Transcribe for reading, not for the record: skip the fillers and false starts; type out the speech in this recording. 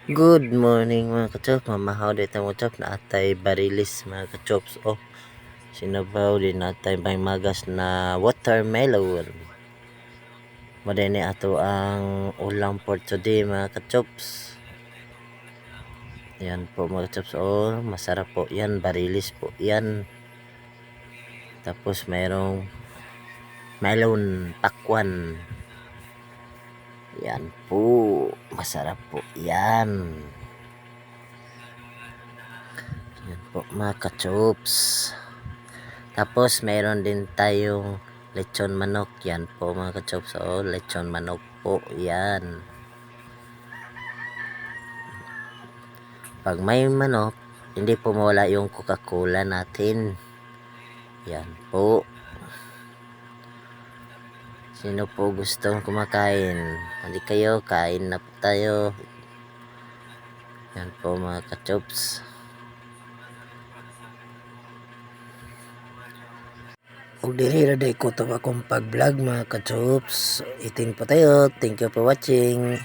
Good morning mga kachops, mamahaw dito mo chop na atay barilis mga kachops. Sinabaw din atay may magas na watermelon. Madini ato ang ulam for today mga kachops. Yan po mga kachops, masarap po yan, barilis po yan. Tapos mayroong melon pakwan. Yan po, masarap po yan. Yan po mga kachops. Tapos mayroon din tayong lechon manok. Yan po mga kachops. Lechon manok po yan. Pag may manok, hindi po mawala yung Coca-Cola natin. Yan po. Sino po gustong kumakain? Hindi kayo, kain na po tayo. Yan po mga kachops. Ug diri ra day ko to akong pag-vlog mga kachops. Itin po tayo. Thank you for watching.